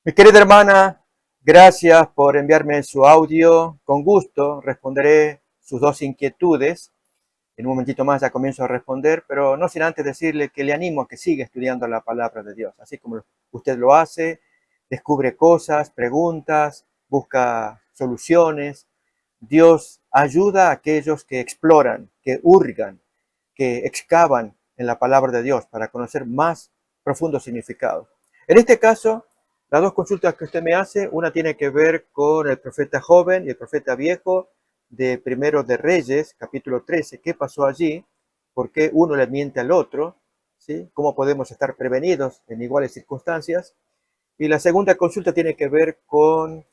Mi querida hermana, gracias por enviarme su audio. Con gusto responderé sus dos inquietudes. En un momentito más ya comienzo a responder, pero no sin antes decirle que le animo a que siga estudiando la palabra de Dios. Así como usted lo hace, descubre cosas, preguntas, busca soluciones. Dios ayuda a aquellos que exploran, que hurgan, que excavan en la palabra de Dios para conocer más profundo significado. En este caso, las dos consultas que usted me hace, una tiene que ver con el profeta joven y el profeta viejo de Primero de Reyes, capítulo 13. ¿Qué pasó allí? ¿Por qué uno le miente al otro? ¿Sí? ¿Cómo podemos estar prevenidos en iguales circunstancias? Y la segunda consulta tiene que ver con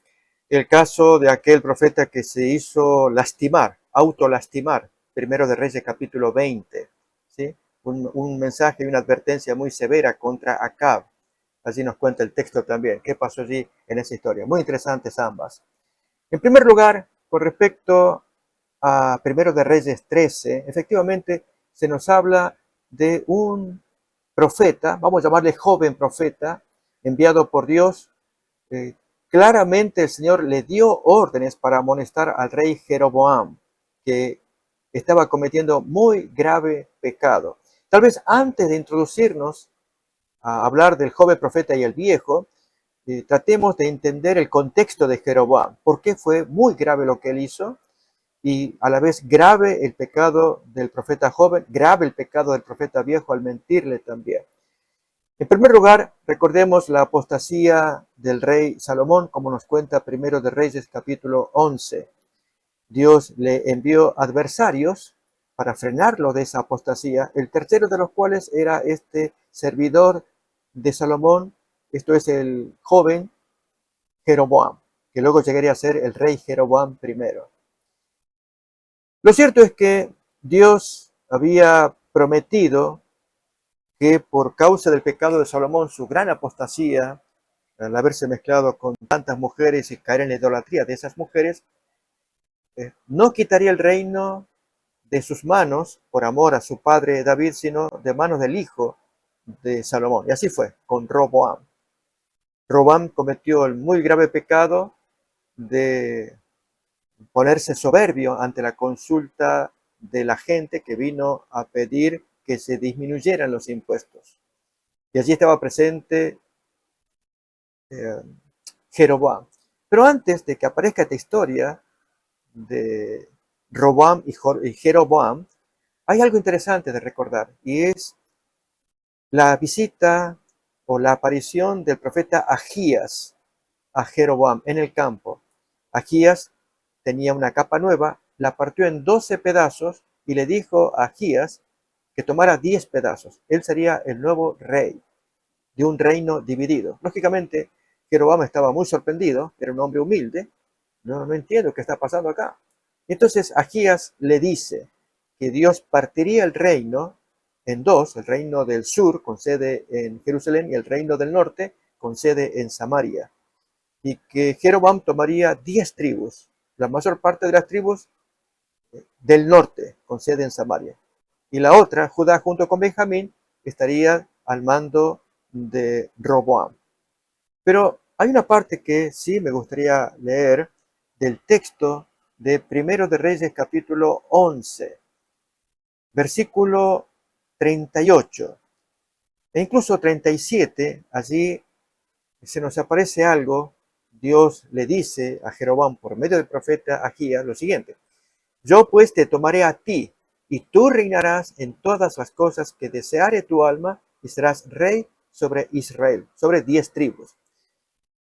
el caso de aquel profeta que se hizo lastimar, autolastimar, Primero de Reyes capítulo 20, ¿sí? Un mensaje y una advertencia muy severa contra Acab. Así nos cuenta el texto también. ¿Qué pasó allí en esa historia? Muy interesantes ambas. En primer lugar, con respecto a Primero de Reyes 13, efectivamente se nos habla de un profeta, vamos a llamarle joven profeta, enviado por Dios. eh, Claramente el Señor le dio órdenes para amonestar al rey Jeroboam, que estaba cometiendo muy grave pecado. Tal vez antes de introducirnos a hablar del joven profeta y el viejo, tratemos de entender el contexto de Jeroboam, por qué fue muy grave lo que él hizo y a la vez grave el pecado del profeta joven, grave el pecado del profeta viejo al mentirle también. En primer lugar, recordemos la apostasía del rey Salomón, como nos cuenta Primero de Reyes capítulo 11. Dios le envió adversarios para frenarlo de esa apostasía, el tercero de los cuales era este servidor de Salomón, esto es el joven Jeroboam, que luego llegaría a ser el rey Jeroboam primero. Lo cierto es que Dios había prometido que por causa del pecado de Salomón, su gran apostasía, al haberse mezclado con tantas mujeres y caer en la idolatría de esas mujeres, no quitaría el reino de sus manos por amor a su padre David, sino de manos del hijo de Salomón. Y así fue con Roboam. Roboam cometió el muy grave pecado de ponerse soberbio ante la consulta de la gente que vino a pedir que se disminuyeran los impuestos. Y allí estaba presente eh, Jeroboam. Pero antes de que aparezca esta historia de Roboam y Jeroboam, hay algo interesante de recordar, y es la visita o la aparición del profeta Agías a Jeroboam en el campo. Agías tenía una capa nueva, la partió en 12 pedazos y le dijo a Agías que tomara 10 pedazos. Él sería el nuevo rey de un reino dividido. Lógicamente, Jeroboam estaba muy sorprendido, era un hombre humilde, no entiendo qué está pasando acá. Entonces Agías le dice que Dios partiría el reino en dos, el reino del sur con sede en Jerusalén y el reino del norte con sede en Samaria, y que Jeroboam tomaría 10 tribus, la mayor parte de las tribus del norte con sede en Samaria, y la otra, Judá junto con Benjamín, estaría al mando de Roboam. Pero hay una parte que sí me gustaría leer del texto de Primero de Reyes capítulo 11, versículo 38 e incluso 37. Allí se nos aparece algo. Dios le dice a Jeroboam por medio del profeta Agías lo siguiente: yo pues te tomaré a ti, y tú reinarás en todas las cosas que deseare tu alma, y serás rey sobre Israel, sobre 10 tribus.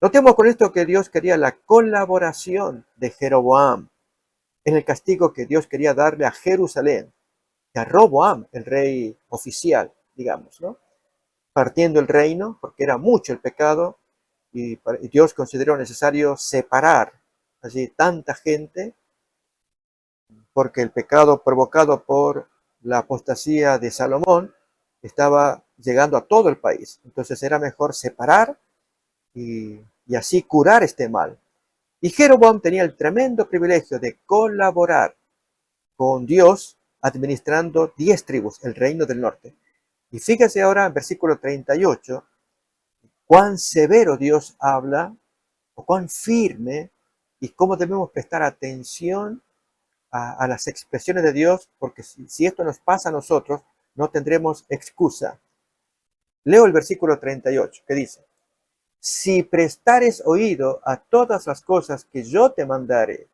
Notemos con esto que Dios quería la colaboración de Jeroboam en el castigo que Dios quería darle a Jerusalén y a Roboam, el rey oficial, digamos, ¿no? Partiendo el reino, porque era mucho el pecado, y Dios consideró necesario separar allí tanta gente, porque el pecado provocado por la apostasía de Salomón estaba llegando a todo el país. Entonces era mejor separar y así curar este mal. Y Jeroboam tenía el tremendo privilegio de colaborar con Dios administrando 10 tribus, el reino del norte. Y fíjese ahora en versículo 38, cuán severo Dios habla, o cuán firme, y cómo debemos prestar atención a las expresiones de Dios, porque si esto nos pasa a nosotros, no tendremos excusa. Leo el versículo 38, que dice: si prestares oído a todas las cosas que yo te mandare,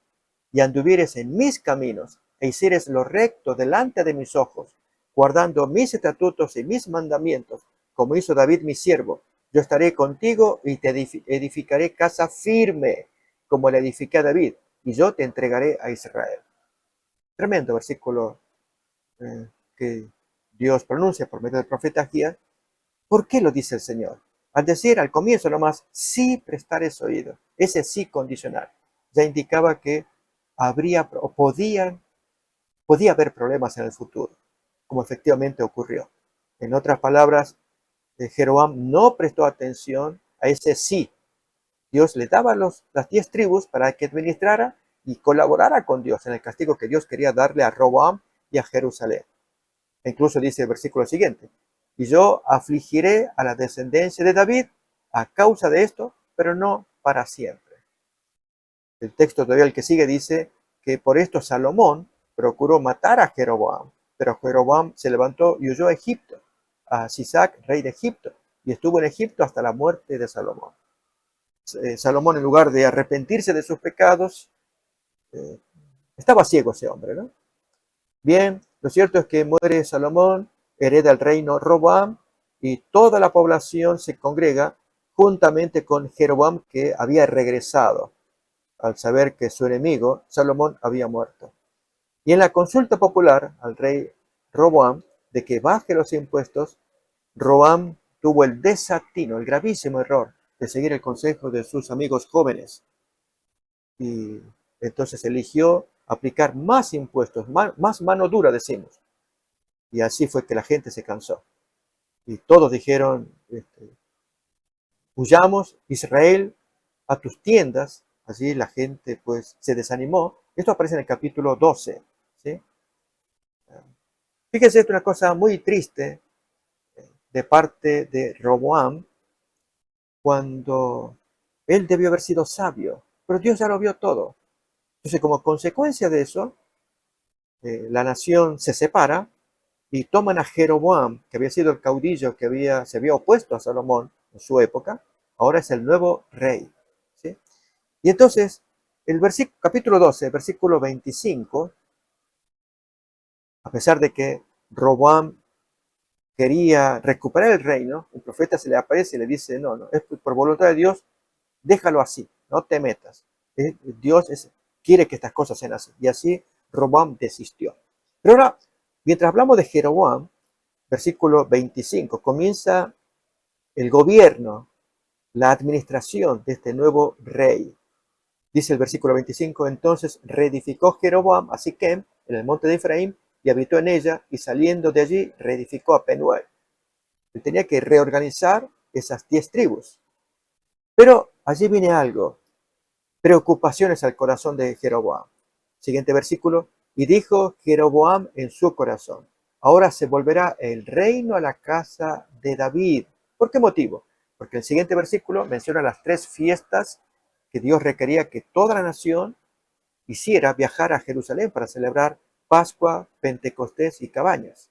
y anduvieres en mis caminos, e hicieres lo recto delante de mis ojos, guardando mis estatutos y mis mandamientos, como hizo David mi siervo, yo estaré contigo y te edificaré casa firme, como le edifiqué a David, y yo te entregaré a Israel. Tremendo versículo que Dios pronuncia por medio del profeta Agías. ¿Por qué lo dice el Señor? Al decir al comienzo nomás, sí prestares oído, ese sí condicional, ya indicaba que habría o podía haber problemas en el futuro, como efectivamente ocurrió. En otras palabras, Jeroboam no prestó atención a ese sí. Dios le daba las 10 tribus para que administrara y colaborara con Dios en el castigo que Dios quería darle a Roboam y a Jerusalén. E incluso dice el versículo siguiente: y yo afligiré a la descendencia de David a causa de esto, pero no para siempre. El texto todavía el que sigue dice que por esto Salomón procuró matar a Jeroboam, pero Jeroboam se levantó y huyó a Egipto, a Sisac, rey de Egipto, y estuvo en Egipto hasta la muerte de Salomón. Salomón, en lugar de arrepentirse de sus pecados, estaba ciego ese hombre, ¿no? Bien, lo cierto es que muere Salomón, hereda el reino Roboam, y toda la población se congrega juntamente con Jeroboam, que había regresado al saber que su enemigo, Salomón, había muerto. Y en la consulta popular al rey Roboam de que baje los impuestos, Roboam tuvo el desatino, el gravísimo error de seguir el consejo de sus amigos jóvenes. Y entonces eligió aplicar más impuestos, más mano dura, decimos. Y así fue que la gente se cansó. Y todos dijeron, huyamos, Israel, a tus tiendas. Así la gente pues se desanimó. Esto aparece en el capítulo 12. ¿Sí? Fíjense, esto es una cosa muy triste de parte de Roboam, cuando él debió haber sido sabio, pero Dios ya lo vio todo. Entonces, como consecuencia de eso, la nación se separa y toman a Jeroboam, que había sido el caudillo que se había opuesto a Salomón en su época, ahora es el nuevo rey. ¿Sí? Y entonces, el capítulo 12, versículo 25, a pesar de que Roboam quería recuperar el reino, el profeta se le aparece y le dice: no, no, es por voluntad de Dios, déjalo así, no te metas. Dios quiere que estas cosas sean así. Y así Roboam desistió. Pero ahora, mientras hablamos de Jeroboam, versículo 25, comienza el gobierno, la administración de este nuevo rey. Dice el versículo 25: entonces reedificó Jeroboam a Siquem, en el monte de Efraín, y habitó en ella, y saliendo de allí reedificó a Penuel. Él tenía que reorganizar esas 10 tribus. Pero allí viene algo, preocupaciones al corazón de Jeroboam. Siguiente versículo: y dijo Jeroboam en su corazón: ahora se volverá el reino a la casa de David. ¿Por qué motivo? Porque el siguiente versículo menciona las 3 fiestas que Dios requería que toda la nación hiciera: viajar a Jerusalén para celebrar Pascua, Pentecostés y Cabañas.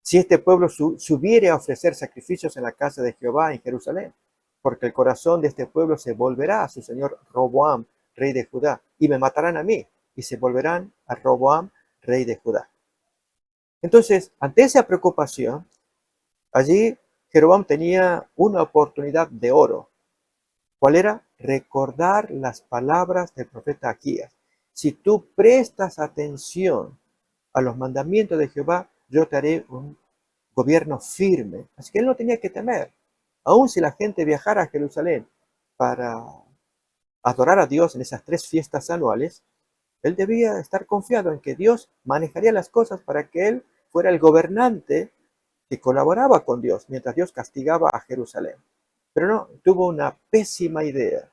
Si este pueblo subiere a ofrecer sacrificios en la casa de Jehová en Jerusalén, porque el corazón de este pueblo se volverá a su señor Roboam, rey de Judá, y me matarán a mí, y se volverán a Roboam, rey de Judá. Entonces, ante esa preocupación, allí Jeroboam tenía una oportunidad de oro. ¿Cuál era? Recordar las palabras del profeta Agías. Si tú prestas atención a los mandamientos de Jehová, yo te haré un gobierno firme. Así que él no tenía que temer. Aun si la gente viajara a Jerusalén para adorar a Dios en esas 3 fiestas anuales, él debía estar confiado en que Dios manejaría las cosas para que él fuera el gobernante que colaboraba con Dios mientras Dios castigaba a Jerusalén. Pero no, tuvo una pésima idea.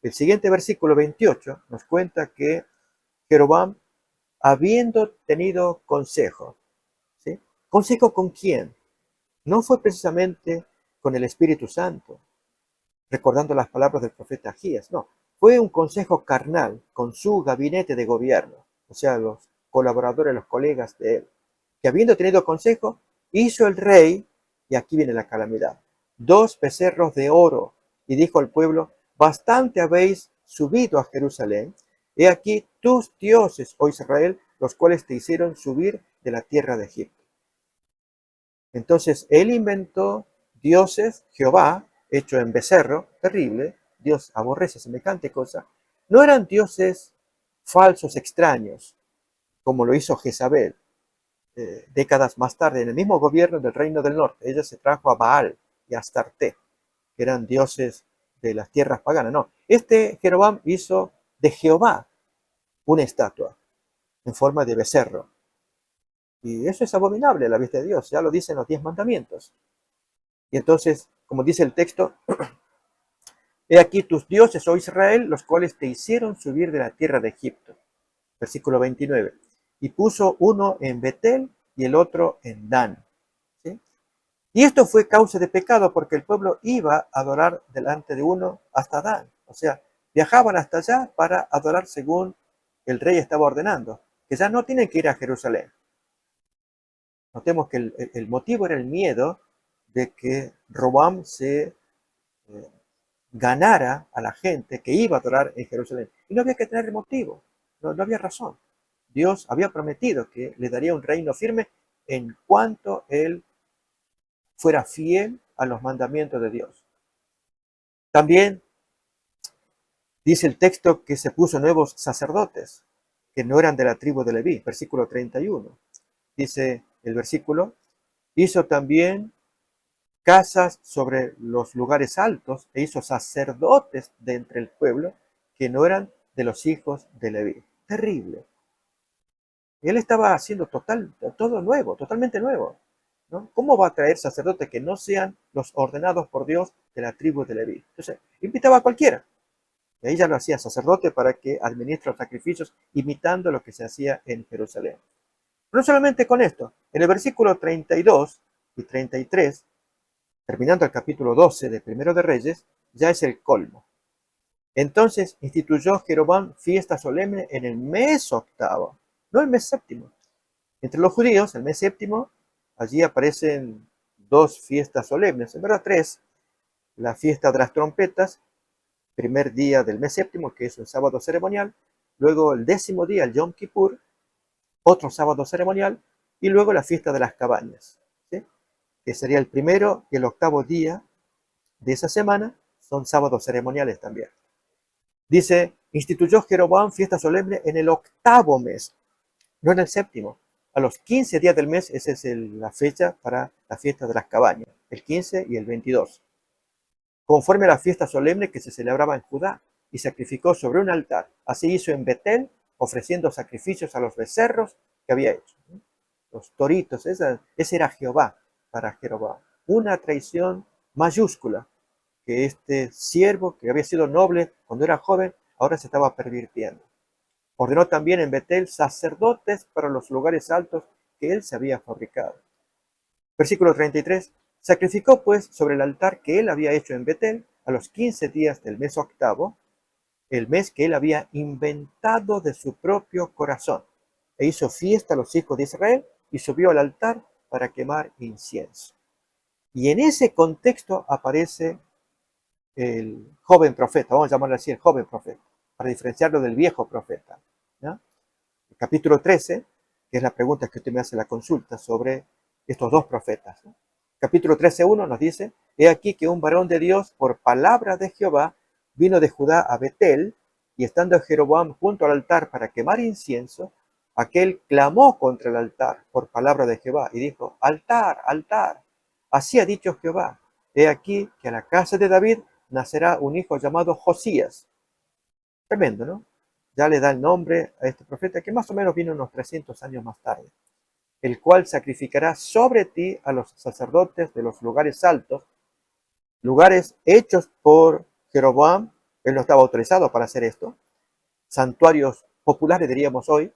El siguiente versículo 28 nos cuenta que Jeroboam, habiendo tenido consejo, ¿sí? ¿Consejo con quién? No fue precisamente con el Espíritu Santo. recordando las palabras del profeta Agías. No, fue un consejo carnal con su gabinete de gobierno, o sea, los colaboradores, los colegas de él, que habiendo tenido consejo, hizo el rey, y aquí viene la calamidad, 2 becerros de oro, y dijo al pueblo, bastante habéis subido a Jerusalén, he aquí tus dioses, oh Israel, los cuales te hicieron subir de la tierra de Egipto. Entonces él inventó dioses, Jehová, hecho en becerro, terrible, Dios aborrece semejante cosa. No eran dioses falsos, extraños, como lo hizo Jezabel décadas más tarde, en el mismo gobierno del Reino del Norte. Ella se trajo a Baal y a Astarte, que eran dioses de las tierras paganas. No, este Jeroboam hizo de Jehová una estatua en forma de becerro. Y eso es abominable a la vista de Dios, ya lo dicen los 10 mandamientos. Y entonces, como dice el texto, he aquí tus dioses, oh Israel, los cuales te hicieron subir de la tierra de Egipto. Versículo 29. Y puso uno en Betel y el otro en Dan. ¿Sí? Y esto fue causa de pecado porque el pueblo iba a adorar delante de uno hasta Dan. O sea, viajaban hasta allá para adorar según el rey estaba ordenando, que ya no tienen que ir a Jerusalén. Notemos que el motivo era el miedo de que Robam se ganara a la gente que iba a adorar en Jerusalén. Y no había que tener motivo, no había razón. Dios había prometido que le daría un reino firme en cuanto él fuera fiel a los mandamientos de Dios. También dice el texto que se puso nuevos sacerdotes, que no eran de la tribu de Leví, versículo 31. Dice el versículo, hizo también casas sobre los lugares altos e hizo sacerdotes de entre el pueblo que no eran de los hijos de Leví. Terrible. Y él estaba haciendo todo nuevo, totalmente nuevo. ¿No? ¿Cómo va a traer sacerdotes que no sean los ordenados por Dios de la tribu de Leví? Entonces, invitaba a cualquiera. Y ahí ya lo hacía sacerdote para que administre los sacrificios imitando lo que se hacía en Jerusalén. Pero no solamente con esto, en el versículo 32 y 33, terminando el capítulo 12 de Primero de Reyes, ya es el colmo. Entonces instituyó Jeroboam fiesta solemne en el mes octavo, no el mes séptimo. Entre los judíos, el mes séptimo, allí aparecen 2 fiestas solemnes, en verdad 3. La fiesta de las trompetas, primer día del mes séptimo, que es un sábado ceremonial, luego el 10.º día, el Yom Kippur, otro sábado ceremonial, y luego la fiesta de las cabañas, ¿sí? Que sería el primero y el octavo día de esa semana, son sábados ceremoniales también. Dice, instituyó Jeroboam fiesta solemne en el octavo mes, no en el séptimo. A los 15 días del mes, esa es la fecha para la fiesta de las cabañas, el 15 y el 22. Conforme a la fiesta solemne que se celebraba en Judá, y sacrificó sobre un altar. Así hizo en Betel, ofreciendo sacrificios a los becerros que había hecho. Los toritos, ese era Jehová para Jeroboam. Una traición mayúscula, que este siervo, que había sido noble cuando era joven, ahora se estaba pervirtiendo. Ordenó también en Betel sacerdotes para los lugares altos que él se había fabricado. Versículo 33. Sacrificó pues sobre el altar que él había hecho en Betel a los 15 días del mes octavo, el mes que él había inventado de su propio corazón, e hizo fiesta a los hijos de Israel y subió al altar para quemar incienso. Y en ese contexto aparece el joven profeta, vamos a llamarlo así, el joven profeta, para diferenciarlo del viejo profeta, ¿no? El capítulo 13, que es la pregunta que usted me hace la consulta sobre estos 2 profetas, ¿no? Capítulo 13:1 nos dice, he aquí que un varón de Dios, por palabra de Jehová, vino de Judá a Betel, y estando Jeroboam junto al altar para quemar incienso, aquel clamó contra el altar por palabra de Jehová, y dijo, altar, altar, así ha dicho Jehová, he aquí que a la casa de David nacerá un hijo llamado Josías. Tremendo, ¿no? Ya le da el nombre a este profeta, que más o menos vino unos 300 años más tarde, el cual sacrificará sobre ti a los sacerdotes de los lugares altos, lugares hechos por Jeroboam. Él no estaba autorizado para hacer esto, santuarios populares diríamos hoy,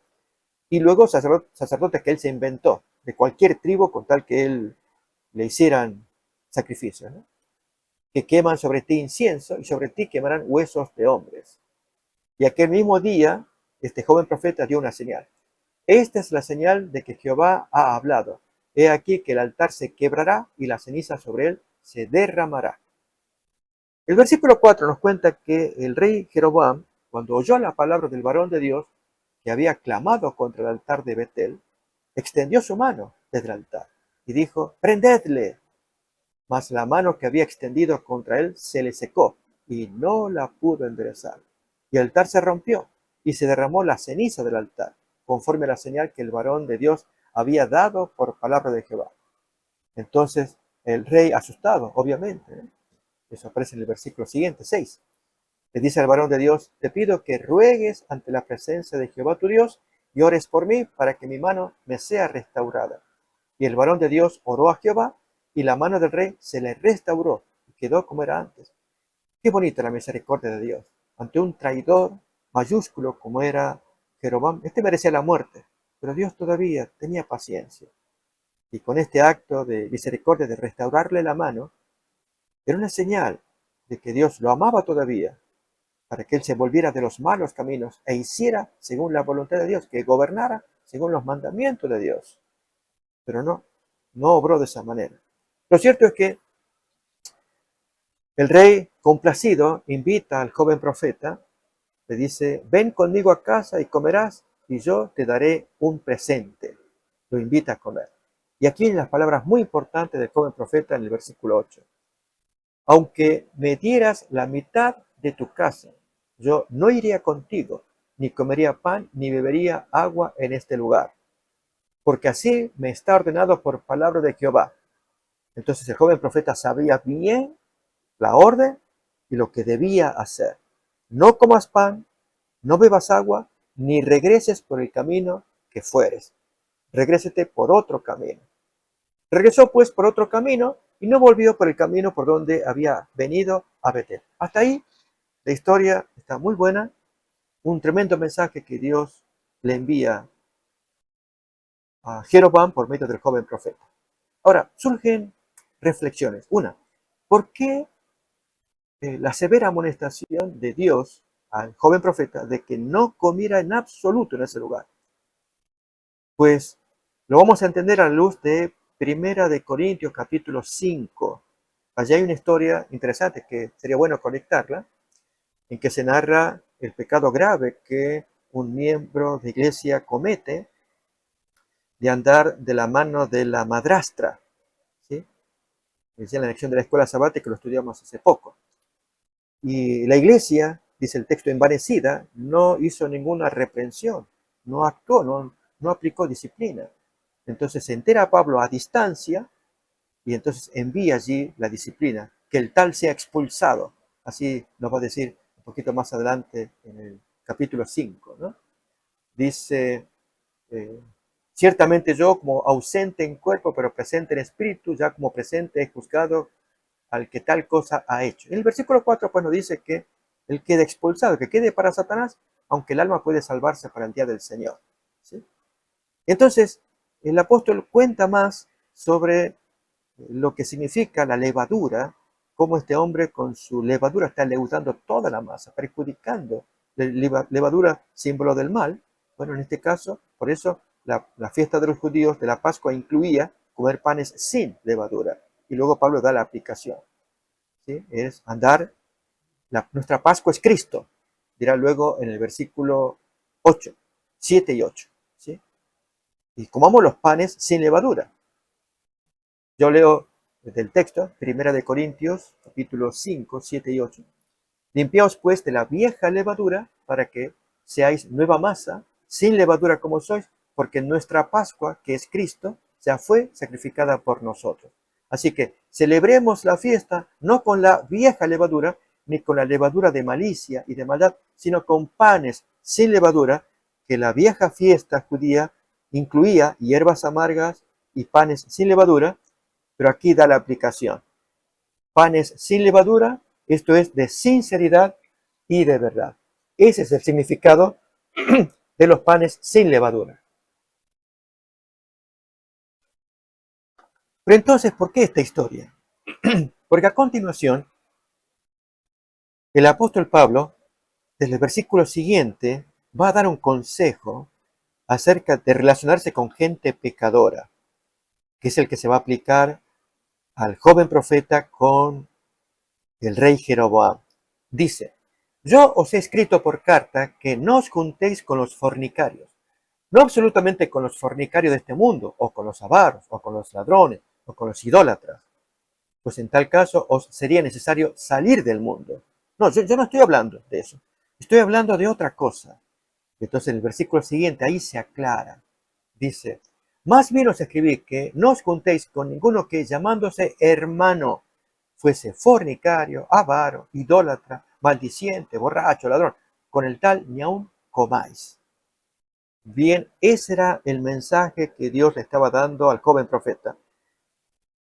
y luego sacerdotes que él se inventó, de cualquier tribu con tal que él le hicieran sacrificios, ¿no? que queman sobre ti incienso y sobre ti quemarán huesos de hombres. Y aquel mismo día, este joven profeta dio una señal. Esta es la señal de que Jehová ha hablado. He aquí que el altar se quebrará y la ceniza sobre él se derramará. El versículo 4 nos cuenta que el rey Jeroboam, cuando oyó la palabra del varón de Dios que había clamado contra el altar de Betel, extendió su mano desde el altar y dijo: prendedle. Mas la mano que había extendido contra él se le secó y no la pudo enderezar. Y el altar se rompió y se derramó la ceniza del altar, conforme a la señal que el varón de Dios había dado por palabra de Jehová. Entonces el rey, asustado, obviamente, eso aparece en el versículo siguiente, 6, le dice al varón de Dios: te pido que ruegues ante la presencia de Jehová tu Dios y ores por mí para que mi mano me sea restaurada. Y el varón de Dios oró a Jehová y la mano del rey se le restauró y quedó como era antes. Qué bonita la misericordia de Dios. Ante un traidor mayúsculo como era Jeroboam, este merecía la muerte, pero Dios todavía tenía paciencia. Y con este acto de misericordia de restaurarle la mano, era una señal de que Dios lo amaba todavía, para que él se volviera de los malos caminos e hiciera según la voluntad de Dios, que gobernara según los mandamientos de Dios. Pero no obró de esa manera. Lo cierto es que el rey, complacido, invita al joven profeta, le dice: ven conmigo a casa y comerás, y yo te daré un presente. Lo invita a comer. Y aquí vienen las palabras muy importantes del joven profeta en el versículo 8. Aunque me dieras la mitad de tu casa, yo no iría contigo, ni comería pan, ni bebería agua en este lugar, porque así me está ordenado por palabra de Jehová. Entonces el joven profeta sabía bien la orden y lo que debía hacer. No comas pan, no bebas agua, ni regreses por el camino que fueres. Regrésete por otro camino. Regresó pues por otro camino y no volvió por el camino por donde había venido a Betel. Hasta ahí la historia está muy buena, un tremendo mensaje que Dios le envía a Jeroboam por medio del joven profeta. Ahora, surgen reflexiones. Una, ¿por qué la severa amonestación de Dios al joven profeta de que no comiera en absoluto en ese lugar? Pues lo vamos a entender a la luz de Primera de Corintios capítulo 5. Allí hay una historia interesante que sería bueno conectarla, en que se narra el pecado grave que un miembro de iglesia comete de andar de la mano de la madrastra. ¿Sí? Decía en la lección de la escuela sabática que lo estudiamos hace poco. Y la iglesia, dice el texto, envanecida, no hizo ninguna reprensión, no actuó, no aplicó disciplina. Entonces se entera Pablo a distancia y entonces envía allí la disciplina, que el tal sea expulsado. Así nos va a decir un poquito más adelante en el capítulo 5, ¿no? Dice, eh, ciertamente yo como ausente en cuerpo, pero presente en espíritu, ya como presente he juzgado al que tal cosa ha hecho. En el versículo 4 pues nos dice que él quede expulsado, que quede para Satanás, aunque el alma puede salvarse para el día del Señor. ¿Sí? Entonces, el apóstol cuenta más sobre lo que significa la levadura, cómo este hombre con su levadura está leudando toda la masa, perjudicando la levadura, símbolo del mal. Bueno, en este caso, por eso la fiesta de los judíos de la Pascua incluía comer panes sin levadura. Y luego Pablo da la aplicación. ¿Sí? Es andar, nuestra Pascua es Cristo, dirá luego en el versículo 8, 7 y 8. ¿Sí? Y comamos los panes sin levadura. Yo leo desde el texto, Primera de Corintios, capítulos 5, 7 y 8. Limpiaos pues de la vieja levadura para que seáis nueva masa, sin levadura como sois, porque nuestra Pascua, que es Cristo, ya fue sacrificada por nosotros. Así que celebremos la fiesta no con la vieja levadura, ni con la levadura de malicia y de maldad, sino con panes sin levadura, que la vieja fiesta judía incluía hierbas amargas y panes sin levadura, pero aquí da la aplicación. Panes sin levadura, esto es de sinceridad y de verdad. Ese es el significado de los panes sin levadura. Pero entonces, ¿por qué esta historia? Porque a continuación El apóstol Pablo, desde el versículo siguiente, va a dar un consejo acerca de relacionarse con gente pecadora, que es el que se va a aplicar al joven profeta con el rey Jeroboam. Dice, yo os he escrito por carta que no os juntéis con los fornicarios, no absolutamente con los fornicarios de este mundo, o con los avaros, o con los ladrones, o con los idólatras, pues en tal caso os sería necesario salir del mundo. No, yo no estoy hablando de eso, estoy hablando de otra cosa. Entonces el versículo siguiente ahí se aclara. Dice, más bien os escribí que no os juntéis con ninguno que llamándose hermano fuese fornicario, avaro, idólatra, maldiciente, borracho, ladrón. Con el tal ni aun comáis. Bien, ese era el mensaje que Dios le estaba dando al joven profeta.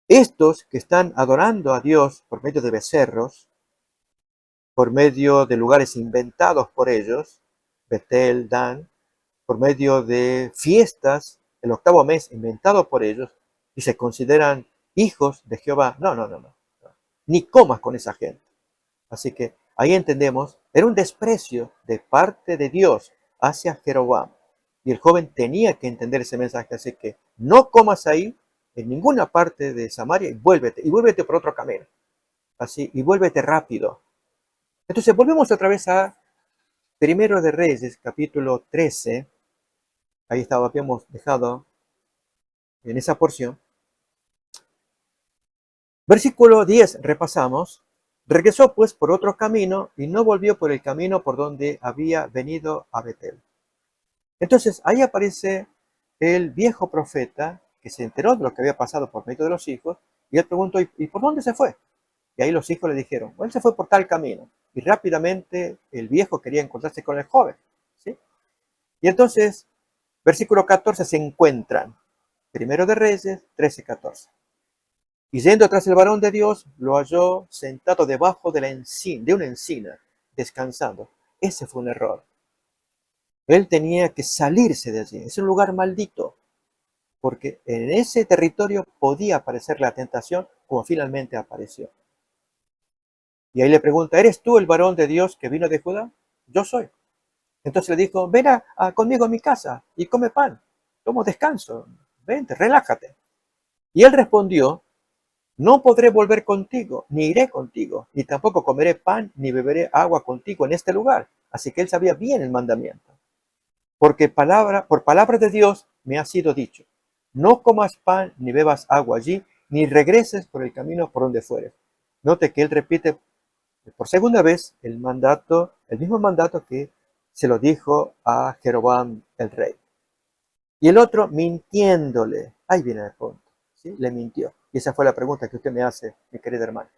Estos que están adorando a Dios por medio de becerros, por medio de lugares inventados por ellos, Betel, Dan, por medio de fiestas, el octavo mes inventado por ellos, y se consideran hijos de Jehová. No, no, no, no. Ni comas con esa gente. Así que ahí entendemos, era un desprecio de parte de Dios hacia Jeroboam. Y el joven tenía que entender ese mensaje, así que no comas ahí, en ninguna parte de Samaria, y vuélvete por otro camino. Así, y vuélvete rápido. Entonces volvemos otra vez a Primero de Reyes, capítulo 13. Ahí estaba, habíamos dejado en esa porción. Versículo 10 repasamos. Regresó pues por otro camino y no volvió por el camino por donde había venido a Betel. Entonces ahí aparece el viejo profeta que se enteró de lo que había pasado por medio de los hijos y él preguntó, ¿y por dónde se fue? Y ahí los hijos le dijeron, bueno, él se fue por tal camino. Y rápidamente el viejo quería encontrarse con el joven. ¿Sí? Y entonces, versículo 14, se encuentran. Primero de Reyes 13:14. Y yendo tras el varón de Dios, lo halló sentado debajo de una encina, descansando. Ese fue un error. Él tenía que salirse de allí. Es un lugar maldito, porque en ese territorio podía aparecer la tentación, como finalmente apareció. Y ahí le pregunta, ¿eres tú el varón de Dios que vino de Judá? Yo soy. Entonces le dijo, ven conmigo a mi casa y come pan. Toma descanso. Vente, relájate. Y él respondió, no podré volver contigo, ni iré contigo, ni tampoco comeré pan, ni beberé agua contigo en este lugar. Así que él sabía bien el mandamiento. Porque por palabra de Dios me ha sido dicho, no comas pan, ni bebas agua allí, ni regreses por el camino por donde fueres. Note que él repite por segunda vez el mismo mandato que se lo dijo a Jeroboam el rey. Y el otro mintiéndole, ahí viene el punto, ¿sí? Le mintió. Y esa fue la pregunta que usted me hace, mi querida hermana.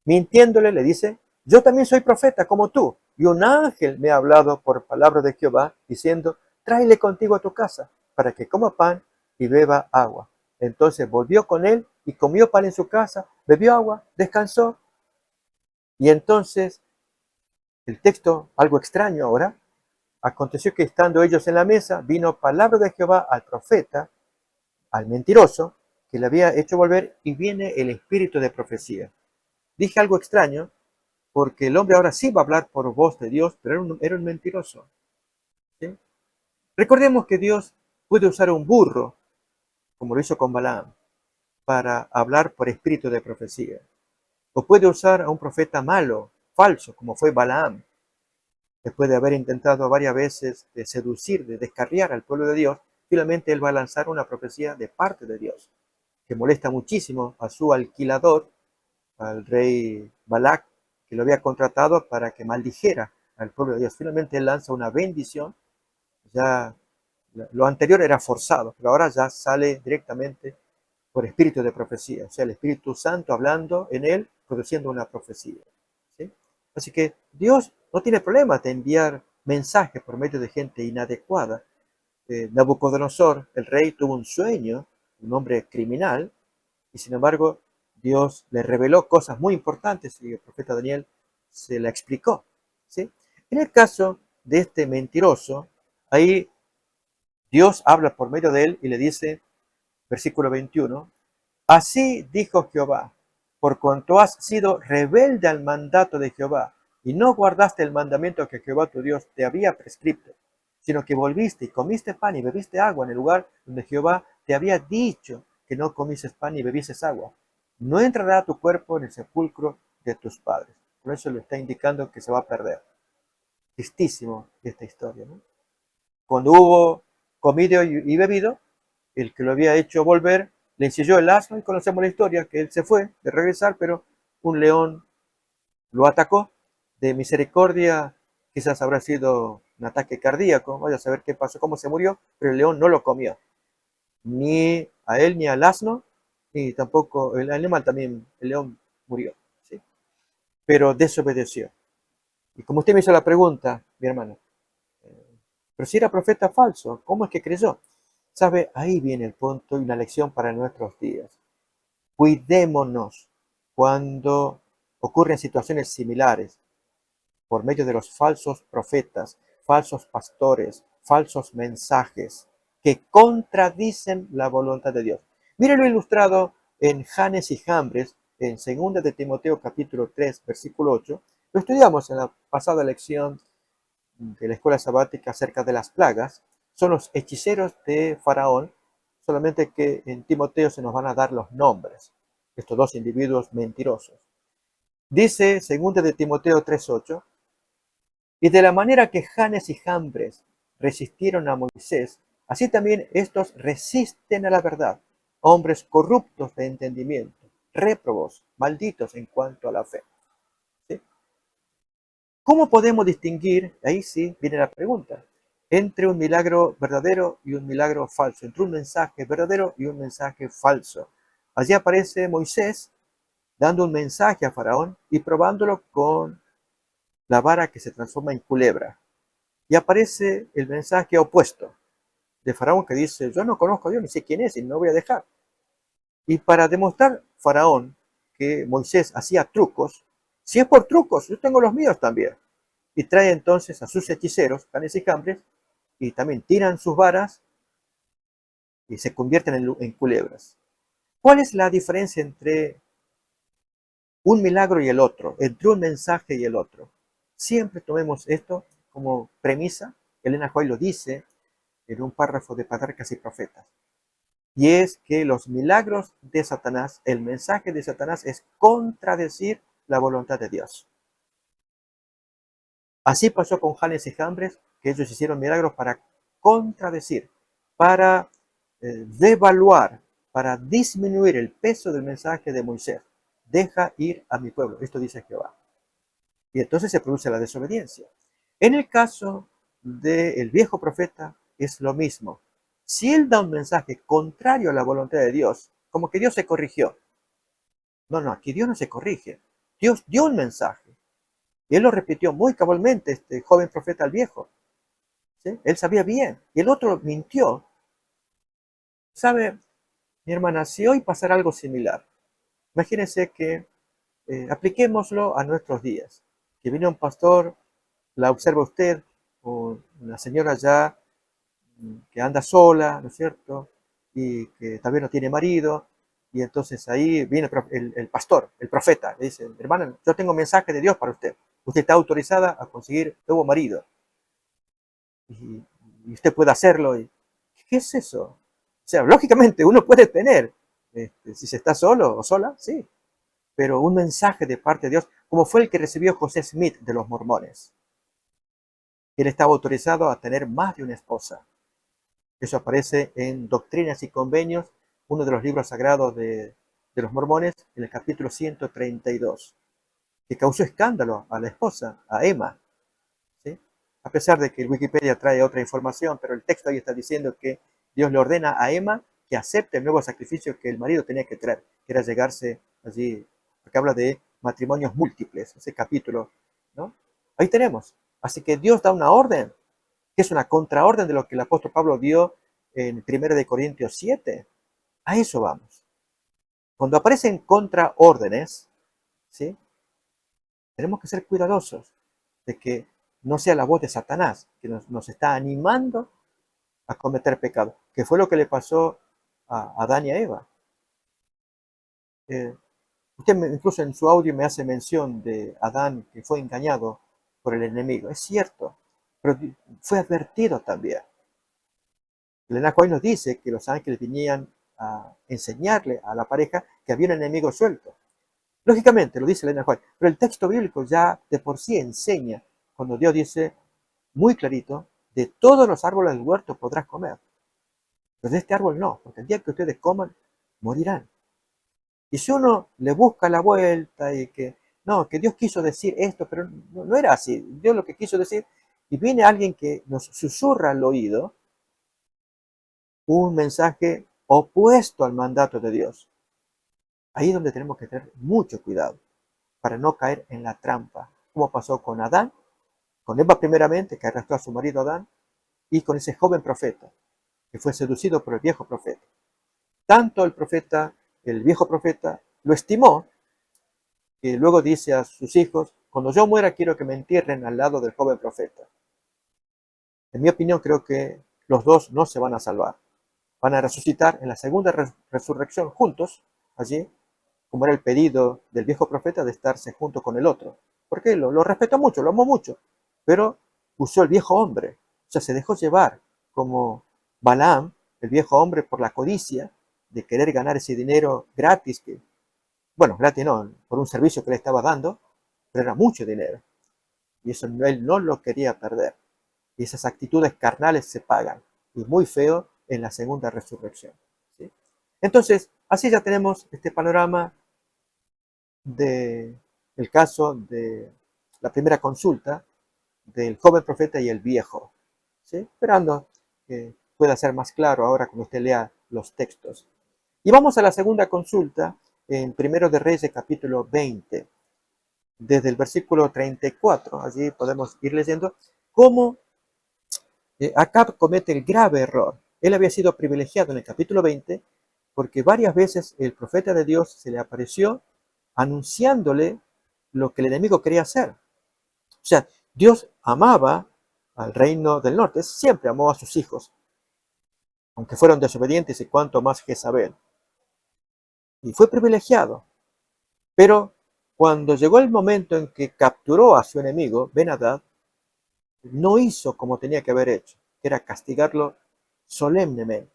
Mintiéndole le dice, yo también soy profeta como tú, y un ángel me ha hablado por palabra de Jehová, diciendo, tráele contigo a tu casa, para que coma pan y beba agua. Entonces volvió con él y comió pan en su casa, bebió agua, descansó. Y entonces, el texto, algo extraño ahora, aconteció que estando ellos en la mesa, vino palabra de Jehová al profeta, al mentiroso, que le había hecho volver, y viene el espíritu de profecía. Dije algo extraño, porque el hombre ahora sí va a hablar por voz de Dios, pero era un mentiroso. ¿Sí? Recordemos que Dios puede usar un burro, como lo hizo con Balaam, para hablar por espíritu de profecía. O puede usar a un profeta malo, falso, como fue Balaam, después de haber intentado varias veces de seducir, de descarriar al pueblo de Dios. Finalmente él va a lanzar una profecía de parte de Dios, que molesta muchísimo a su alquilador, al rey Balac, que lo había contratado para que maldijera al pueblo de Dios. Finalmente él lanza una bendición, ya lo anterior era forzado, pero ahora ya sale directamente por espíritu de profecía, o sea, el Espíritu Santo hablando en él, produciendo una profecía. ¿Sí? Así que Dios no tiene problema de enviar mensajes por medio de gente inadecuada. Nabucodonosor, el rey, tuvo un sueño, un hombre criminal, y sin embargo Dios le reveló cosas muy importantes y el profeta Daniel se la explicó. ¿Sí? En el caso de este mentiroso, ahí Dios habla por medio de él y le dice, versículo 21, así dijo Jehová, por cuanto has sido rebelde al mandato de Jehová y no guardaste el mandamiento que Jehová tu Dios te había prescrito, sino que volviste y comiste pan y bebiste agua en el lugar donde Jehová te había dicho que no comieses pan y bebieses agua, no entrará tu cuerpo en el sepulcro de tus padres. Por eso le está indicando que se va a perder. Tristísimo esta historia, ¿no? Cuando hubo comido y bebido, el que lo había hecho volver le ensilló el asno y conocemos la historia, que él se fue de regresar, pero un león lo atacó. De misericordia, quizás habrá sido un ataque cardíaco, vaya a saber qué pasó, cómo se murió, pero el león no lo comió, ni a él ni al asno, ni tampoco el animal también, el león murió, ¿sí? Pero desobedeció. Y como usted me hizo la pregunta, mi hermano, pero si era profeta falso, ¿cómo es que creyó? ¿Sabe? Ahí viene el punto y una lección para nuestros días. Cuidémonos cuando ocurren situaciones similares por medio de los falsos profetas, falsos pastores, falsos mensajes que contradicen la voluntad de Dios. Mírenlo ilustrado en Janes y Jambres, en 2 de Timoteo capítulo 3, versículo 8. Lo estudiamos en la pasada lección de la escuela sabática acerca de las plagas. Son los hechiceros de Faraón, solamente que en Timoteo se nos van a dar los nombres, estos dos individuos mentirosos. Dice 2 de Timoteo 3:8, y de la manera que Janes y Jambres resistieron a Moisés, así también estos resisten a la verdad, hombres corruptos de entendimiento, réprobos, malditos en cuanto a la fe. ¿Sí? ¿Cómo podemos distinguir, ahí sí viene la pregunta, entre un milagro verdadero y un milagro falso, entre un mensaje verdadero y un mensaje falso? Allí aparece Moisés dando un mensaje a Faraón y probándolo con la vara que se transforma en culebra. Y aparece el mensaje opuesto de Faraón que dice, yo no conozco a Dios, ni sé quién es y no voy a dejar. Y para demostrar Faraón que Moisés hacía trucos, si es por trucos, yo tengo los míos también. Y trae entonces a sus hechiceros, Janes y Jambres, y también tiran sus varas y se convierten en culebras. ¿Cuál es la diferencia entre un milagro y el otro, entre un mensaje y el otro? Siempre tomemos esto como premisa. Elena White lo dice en un párrafo de Patriarcas y Profetas. Y es que los milagros de Satanás, el mensaje de Satanás es contradecir la voluntad de Dios. Así pasó con Janes y Jambres, que ellos hicieron milagros para contradecir, para devaluar, para disminuir el peso del mensaje de Moisés. Deja ir a mi pueblo, esto dice Jehová. Y entonces se produce la desobediencia. En el caso del viejo profeta es lo mismo. Si él da un mensaje contrario a la voluntad de Dios, como que Dios se corrigió. No, no, aquí Dios no se corrige. Dios dio un mensaje. Y él lo repitió muy cabalmente, este joven profeta al viejo. ¿Sí? Él sabía bien. Y el otro mintió. ¿Sabe, mi hermana, si hoy pasara algo similar? Imagínense que apliquémoslo a nuestros días. Que viene un pastor, la observa usted, o una señora ya que anda sola, ¿no es cierto? Y que también no tiene marido. Y entonces ahí viene el pastor, el profeta, le dice, hermana, yo tengo un mensaje de Dios para usted. Usted está autorizada a conseguir nuevo marido. Y, y usted puede hacerlo. Y, ¿qué es eso? O sea, lógicamente uno puede tener, si se está solo o sola, sí, pero un mensaje de parte de Dios, como fue el que recibió José Smith de los mormones. Él estaba autorizado a tener más de una esposa. Eso aparece en Doctrinas y Convenios, uno de los libros sagrados de los mormones, en el capítulo 132, que causó escándalo a la esposa, a Emma, ¿sí? A pesar de que el Wikipedia trae otra información, pero el texto ahí está diciendo que Dios le ordena a Emma que acepte el nuevo sacrificio que el marido tenía que traer, que era llegarse allí, porque habla de matrimonios múltiples, ese capítulo, ¿no? Ahí tenemos. Así que Dios da una orden, que es una contraorden de lo que el apóstol Pablo dio en 1 de Corintios 7. A eso vamos. Cuando aparecen contraórdenes, ¿sí? Tenemos que ser cuidadosos de que no sea la voz de Satanás que nos está animando a cometer pecado, que fue lo que le pasó a Adán y a Eva. Usted incluso en su audio me hace mención de Adán que fue engañado por el enemigo. Es cierto, pero fue advertido también. Elena White nos dice que los ángeles venían a enseñarle a la pareja que había un enemigo suelto. Lógicamente, lo dice Elena White, pero el texto bíblico ya de por sí enseña, cuando Dios dice muy clarito, de todos los árboles del huerto podrás comer, pero de este árbol no, porque el día que ustedes coman, morirán. Y si uno le busca la vuelta y que, no, que Dios quiso decir esto, pero no era así, Dios lo que quiso decir, y viene alguien que nos susurra al oído un mensaje opuesto al mandato de Dios. Ahí es donde tenemos que tener mucho cuidado para no caer en la trampa, como pasó con Adán, con Eva primeramente, que arrastró a su marido Adán, y con ese joven profeta, que fue seducido por el viejo profeta. Tanto el viejo profeta, lo estimó, que luego dice a sus hijos, cuando yo muera quiero que me entierren al lado del joven profeta. En mi opinión creo que los dos no se van a salvar. Van a resucitar en la segunda resurrección juntos, allí, como era el pedido del viejo profeta de estarse junto con el otro. Porque lo respetó mucho, lo amó mucho, pero usó el viejo hombre, o sea, se dejó llevar como Balaam, el viejo hombre, por la codicia de querer ganar ese dinero gratis, que, bueno, gratis no, por un servicio que le estaba dando, pero era mucho dinero, y eso él no lo quería perder. Y esas actitudes carnales se pagan, y muy feo en la segunda resurrección. ¿Sí? Entonces, así ya tenemos este panorama del caso de la primera consulta del joven profeta y el viejo, ¿sí? Esperando que pueda ser más claro ahora cuando usted lea los textos. Y vamos a la segunda consulta en Primero de Reyes capítulo 20, desde el versículo 34, allí podemos ir leyendo cómo Acab comete el grave error. Él había sido privilegiado en el capítulo 20 porque varias veces el profeta de Dios se le apareció anunciándole lo que el enemigo quería hacer. O sea, Dios amaba al reino del norte, siempre amó a sus hijos, aunque fueron desobedientes y cuanto más Jezabel. Y fue privilegiado. Pero cuando llegó el momento en que capturó a su enemigo, Ben-Hadad, no hizo como tenía que haber hecho, que era castigarlo solemnemente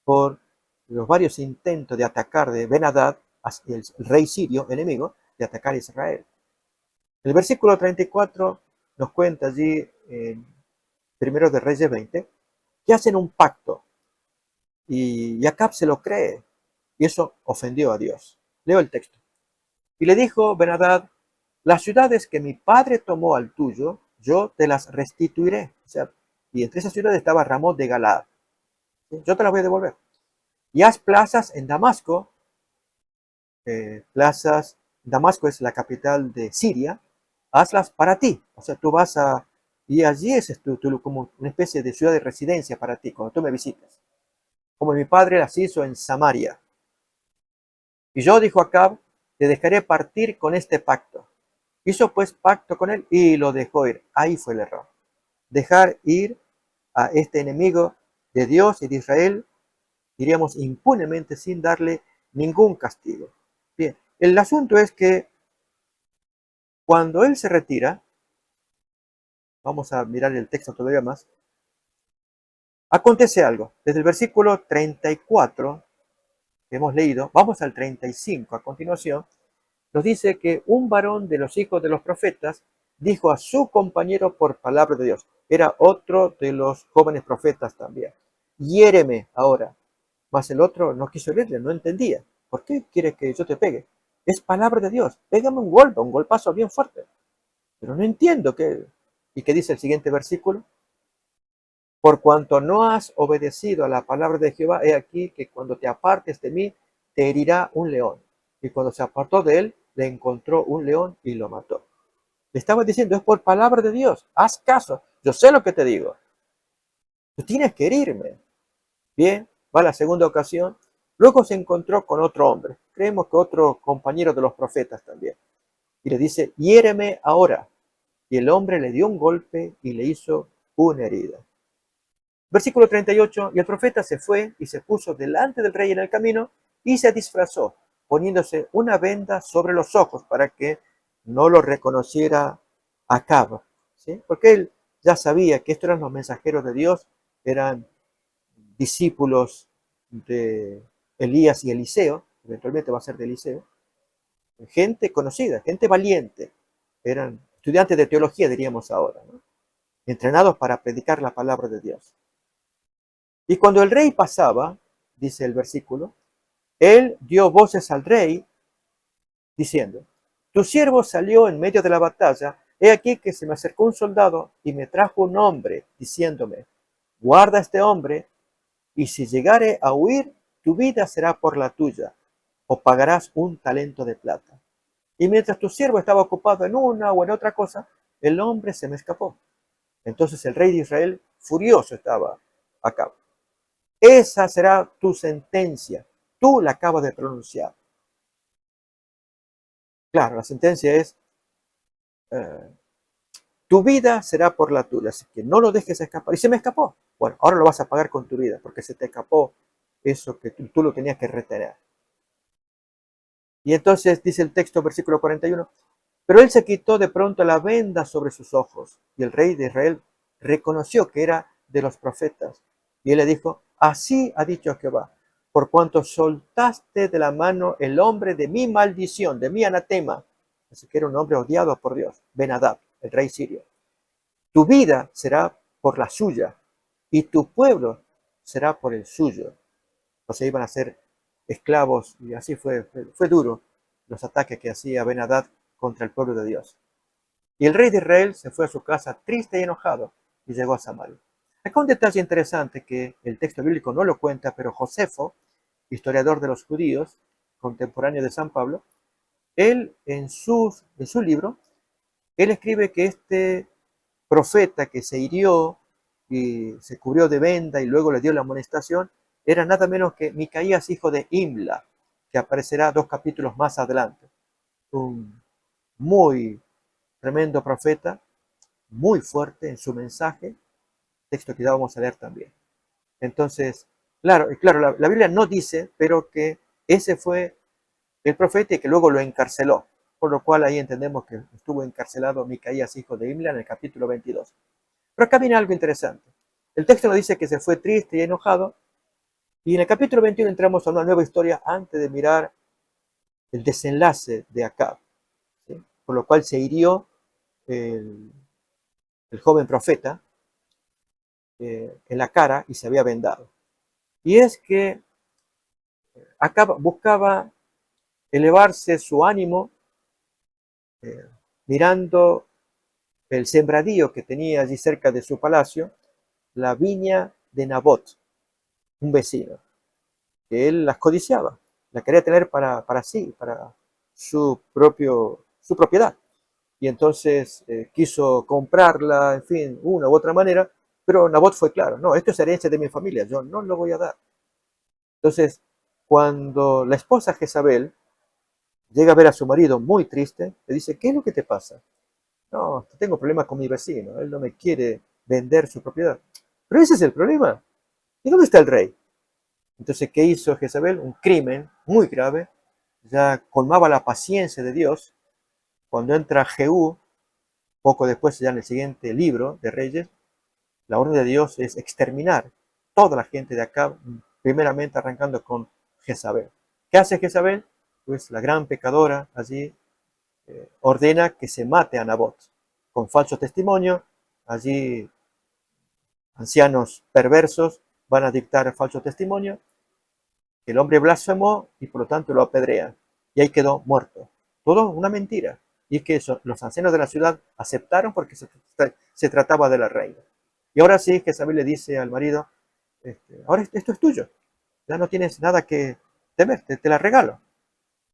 por los varios intentos de atacar de Ben-Hadad, el rey sirio enemigo, de atacar a Israel. El versículo 34 nos cuenta allí en Primero de Reyes 20 que hacen un pacto y Acab se lo cree y eso ofendió a Dios. Leo el texto. Y le dijo Ben-Hadad, las ciudades que mi padre tomó al tuyo, yo te las restituiré. O sea, y entre esas ciudades estaba Ramot de Galaad. ¿Sí? Yo te las voy a devolver. Y haz plazas en Damasco. Damasco es la capital de Siria. Hazlas para ti. O sea, tú vas a... Y allí es como una especie de ciudad de residencia para ti, cuando tú me visites. Como mi padre las hizo en Samaria. Y yo, dijo Acab, te dejaré partir con este pacto. Hizo pues pacto con él y lo dejó ir. Ahí fue el error. Dejar ir a este enemigo de Dios y de Israel, diríamos, impunemente sin darle ningún castigo. Bien, el asunto es que cuando él se retira, vamos a mirar el texto todavía más, acontece algo. Desde el versículo 34 que hemos leído, vamos al 35 a continuación, nos dice que un varón de los hijos de los profetas dijo a su compañero por palabra de Dios, era otro de los jóvenes profetas también, hiéreme ahora. Mas el otro no quiso oírle, no entendía. ¿Por qué quiere que yo te pegue? Es palabra de Dios, pégame un golpazo bien fuerte. Pero no entiendo qué. ¿Y qué dice el siguiente versículo? Por cuanto no has obedecido a la palabra de Jehová, he aquí que cuando te apartes de mí, te herirá un león. Y cuando se apartó de él, le encontró un león y lo mató. Le estaba diciendo, es por palabra de Dios, haz caso, yo sé lo que te digo. Tú tienes que herirme. Bien, va a la segunda ocasión. Luego se encontró con otro hombre, creemos que otro compañero de los profetas también. Y le dice, hiéreme ahora. Y el hombre le dio un golpe y le hizo una herida. Versículo 38, y el profeta se fue y se puso delante del rey en el camino y se disfrazó poniéndose una venda sobre los ojos para que no lo reconociera Acab, ¿sí? Porque él ya sabía que estos eran los mensajeros de Dios, eran discípulos de Elías y Eliseo, eventualmente va a ser de Eliseo, gente conocida, gente valiente, eran estudiantes de teología, diríamos ahora, ¿no? Entrenados para predicar la palabra de Dios. Y cuando el rey pasaba, dice el versículo, él dio voces al rey diciendo, tu siervo salió en medio de la batalla, he aquí que se me acercó un soldado y me trajo un hombre diciéndome, guarda a este hombre, y si llegare a huir, tu vida será por la tuya, o pagarás un talento de plata. Y mientras tu siervo estaba ocupado en una o en otra cosa, el hombre se me escapó. Entonces el rey de Israel, furioso estaba acá. Esa será tu sentencia. Tú la acabas de pronunciar. Claro, la sentencia es, eh, tu vida será por la tuya, así que no lo dejes escapar. Y se me escapó. Bueno, ahora lo vas a pagar con tu vida, porque se te escapó eso que tú lo tenías que retener. Y entonces dice el texto, versículo 41, pero él se quitó de pronto la venda sobre sus ojos, y el rey de Israel reconoció que era de los profetas. Y él le dijo, así ha dicho Jehová, por cuanto soltaste de la mano el hombre de mi maldición, de mi anatema, así que era un hombre odiado por Dios, Ben-Hadad, el rey sirio. Tu vida será por la suya, y tu pueblo será por el suyo. O sea, iban a ser esclavos, y así fue duro los ataques que hacía Ben-Hadad contra el pueblo de Dios. Y el rey de Israel se fue a su casa triste y enojado, y llegó a Samaria. Acá un detalle interesante que el texto bíblico no lo cuenta, pero Josefo, historiador de los judíos, contemporáneo de San Pablo, él en su libro, él escribe que este profeta que se hirió y se cubrió de venda y luego le dio la amonestación, era nada menos que Micaías, hijo de Imla, que aparecerá 2 capítulos más adelante. Un muy tremendo profeta, muy fuerte en su mensaje, texto que ya vamos a leer también. Entonces, claro, la Biblia no dice, pero que ese fue el profeta y que luego lo encarceló, por lo cual ahí entendemos que estuvo encarcelado Micaías, hijo de Imla, en el capítulo 22. Pero acá viene algo interesante. El texto nos dice que se fue triste y enojado, y en el capítulo 21 entramos a una nueva historia antes de mirar el desenlace de Acab, ¿sí? Por lo cual se hirió el, el joven profeta en la cara y se había vendado. Y es que Acab buscaba elevarse su ánimo eh, mirando el sembradío que tenía allí cerca de su palacio, la viña de Nabot, un vecino, que él las codiciaba, la quería tener para sí, para su propiedad. Y entonces quiso comprarla, en fin, una u otra manera, pero Nabot fue claro, no, esto es herencia de mi familia, yo no lo voy a dar. Entonces, cuando la esposa Jezabel llega a ver a su marido muy triste, le dice, ¿qué es lo que te pasa? No, tengo problemas con mi vecino, él no me quiere vender su propiedad. Pero ese es el problema. ¿Y dónde está el rey? Entonces, ¿qué hizo Jezabel? Un crimen muy grave, ya colmaba la paciencia de Dios. Cuando entra Jehú, poco después, ya en el siguiente libro de Reyes, la orden de Dios es exterminar toda la gente de acá, primeramente arrancando con Jezabel. ¿Qué hace Jezabel? Pues la gran pecadora allí ordena que se mate a Nabot con falso testimonio. Allí ancianos perversos van a dictar falso testimonio, que el hombre blasfemó y por lo tanto lo apedrean. Y ahí quedó muerto. Todo una mentira. Y es que eso, los ancianos de la ciudad aceptaron porque se trataba de la reina. Y ahora sí, Jezabel le dice al marido, ahora esto es tuyo, ya no tienes nada que temer, te la regalo.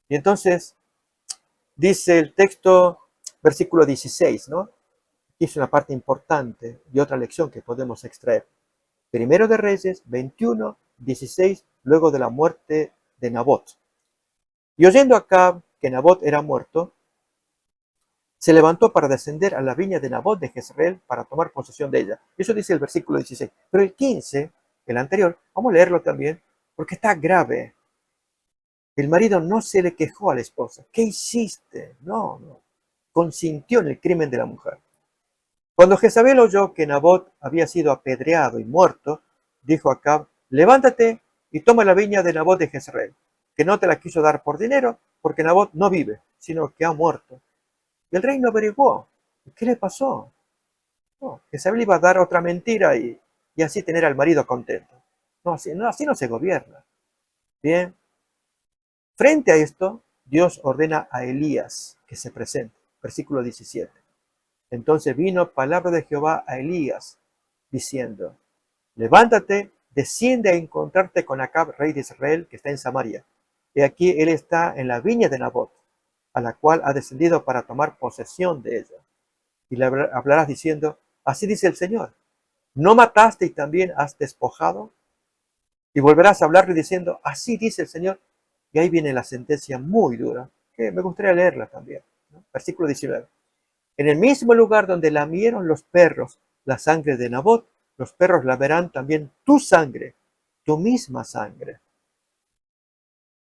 Y entonces dice el texto, versículo 16, ¿no? Aquí es una parte importante y otra lección que podemos extraer. Primero de Reyes 21, 16, luego de la muerte de Nabot. Y oyendo Acab que Nabot era muerto, se levantó para descender a la viña de Nabot de Jezreel para tomar posesión de ella. Eso dice el versículo 16. Pero el 15, el anterior, vamos a leerlo también, porque está grave. El marido no se le quejó a la esposa. ¿Qué hiciste? No, no. Consintió en el crimen de la mujer. Cuando Jezabel oyó que Nabot había sido apedreado y muerto, dijo a Acab: levántate y toma la viña de Nabot de Jezreel, que no te la quiso dar por dinero, porque Nabot no vive, sino que ha muerto. Y el rey no averiguó. ¿Qué le pasó? No, Jezabel iba a dar otra mentira y así tener al marido contento. Así no se gobierna. Bien, frente a esto, Dios ordena a Elías que se presente. Versículo 17. Entonces vino palabra de Jehová a Elías, diciendo: levántate, desciende a encontrarte con Acab, rey de Israel, que está en Samaria. Y aquí él está en la viña de Nabot, a la cual ha descendido para tomar posesión de ella. Y le hablarás diciendo: así dice el Señor, ¿no mataste y también has despojado? Y volverás a hablarle diciendo: así dice el Señor. Y ahí viene la sentencia muy dura, que me gustaría leerla también, ¿no? Versículo 19. En el mismo lugar donde lamieron los perros la sangre de Nabot, los perros lamerán también tu sangre, tu misma sangre.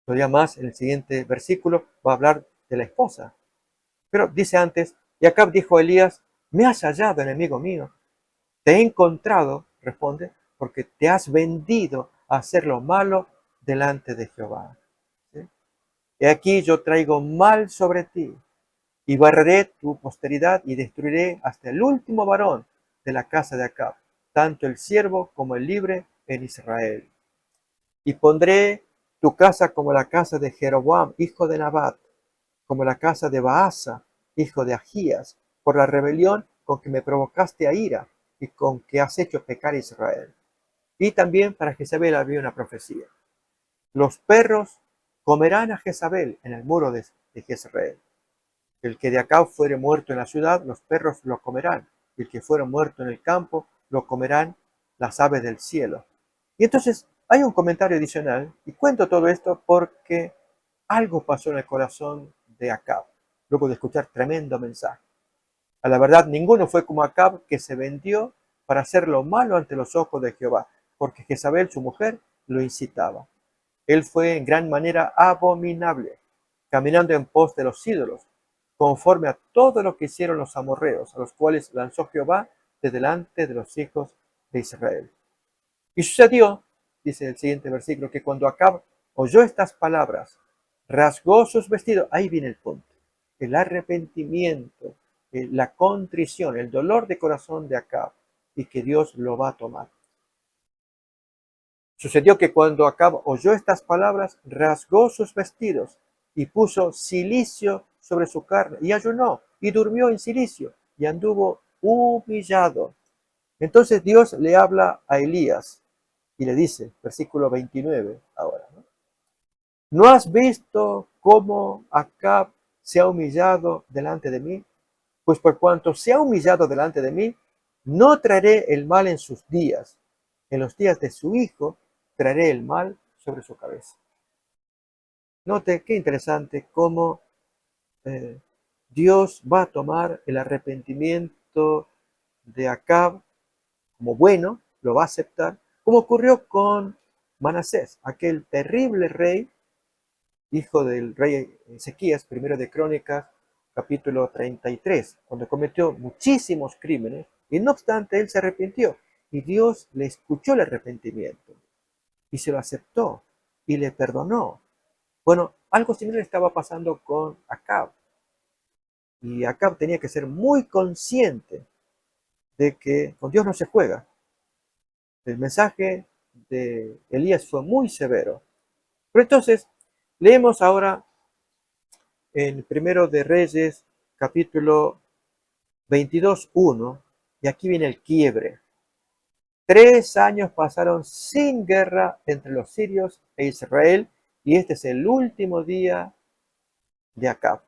Todavía más, en el siguiente versículo va a hablar de la esposa. Pero dice antes: y Acab dijo a Elías: me has hallado, enemigo mío. Te he encontrado, responde, porque te has vendido a hacer lo malo delante de Jehová. ¿Sí? He aquí yo traigo mal sobre ti, y barreré tu posteridad y destruiré hasta el último varón de la casa de Acab, tanto el siervo como el libre en Israel. Y pondré tu casa como la casa de Jeroboam, hijo de Nabat, como la casa de Baasa, hijo de Ahías, por la rebelión con que me provocaste a ira y con que has hecho pecar a Israel. Y también para Jezabel había una profecía: los perros comerán a Jezabel en el muro de Jezreel. El que de acá fuere muerto en la ciudad, los perros lo comerán. Y el que fuere muerto en el campo, lo comerán las aves del cielo. Y entonces hay un comentario adicional, y cuento todo esto porque algo pasó en el corazón de Acab, luego de escuchar tremendo mensaje. A la verdad, ninguno fue como Acab, que se vendió para hacer lo malo ante los ojos de Jehová, porque Jezabel, su mujer, lo incitaba. Él fue en gran manera abominable, caminando en pos de los ídolos, conforme a todo lo que hicieron los amorreos, a los cuales lanzó Jehová de delante de los hijos de Israel. Y sucedió, dice el siguiente versículo, que cuando Acab oyó estas palabras, rasgó sus vestidos. Ahí viene el punto: el arrepentimiento, la contrición, el dolor de corazón de Acab, y que Dios lo va a tomar. Sucedió que cuando Acab oyó estas palabras, rasgó sus vestidos y puso cilicio sobre su carne, y ayunó y durmió en cilicio y anduvo humillado. Entonces Dios le habla a Elías y le dice, versículo 29 ahora, ¿no? ¿No has visto cómo Acab se ha humillado delante de mí? Pues por cuanto se ha humillado delante de mí, no traeré el mal en sus días. En los días de su hijo traeré el mal sobre su cabeza. Note qué interesante cómo eh, Dios va a tomar el arrepentimiento de Acab como bueno, lo va a aceptar, como ocurrió con Manasés, aquel terrible rey, hijo del rey Ezequías, primero de Crónicas, capítulo 33, cuando cometió muchísimos crímenes, y no obstante él se arrepintió, y Dios le escuchó el arrepentimiento, y se lo aceptó, y le perdonó. Bueno, algo similar estaba pasando con Acab, y Acab tenía que ser muy consciente de que con Dios no se juega. El mensaje de Elías fue muy severo. Pero entonces, leemos ahora en Primero de Reyes, capítulo 22:1, y aquí viene el quiebre. 3 años pasaron sin guerra entre los sirios e Israel, y este es el último día de Acab.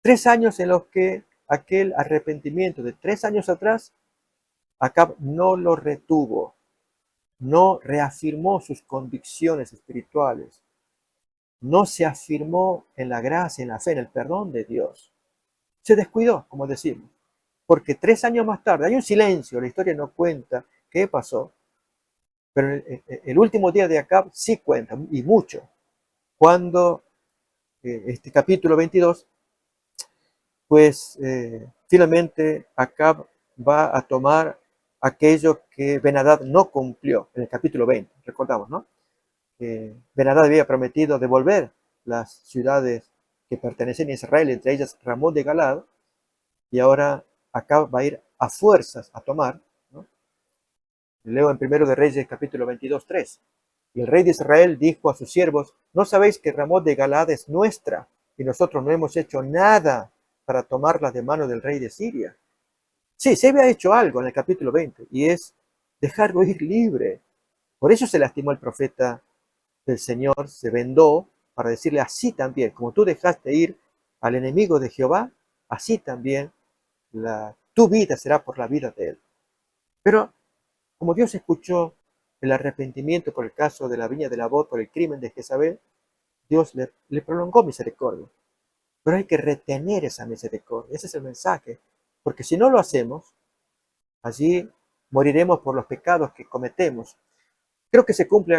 3 años en los que aquel arrepentimiento de 3 años atrás, Acab no lo retuvo, no reafirmó sus convicciones espirituales, no se afirmó en la gracia, en la fe, en el perdón de Dios. Se descuidó, como decimos, porque 3 años más tarde, hay un silencio, la historia no cuenta qué pasó, pero el último día de Acab sí cuenta, y mucho, cuando este capítulo 22, pues finalmente Acab va a tomar aquello que Ben-Hadad no cumplió en el capítulo 20, recordamos, ¿no? Que Ben-Hadad había prometido devolver las ciudades que pertenecen a Israel, entre ellas Ramón de Galad, y ahora Acab va a ir a fuerzas a tomar, ¿no? Leo en Primero de Reyes capítulo 22, 3. Y el rey de Israel dijo a sus siervos: ¿no sabéis que Ramón de Galad es nuestra y nosotros no hemos hecho nada para tomarla de mano del rey de Siria? Sí, se había hecho algo en el capítulo 20 y es dejarlo ir libre. Por eso se lastimó el profeta del Señor, se vendó para decirle: así también, como tú dejaste ir al enemigo de Jehová, así también tu vida será por la vida de él. Pero como Dios escuchó el arrepentimiento por el caso de la viña de Nabot, por el crimen de Jezabel, Dios le prolongó misericordia. Pero hay que retener esa misericordia, ese es el mensaje, porque si no lo hacemos, allí moriremos por los pecados que cometemos. Creo que se cumple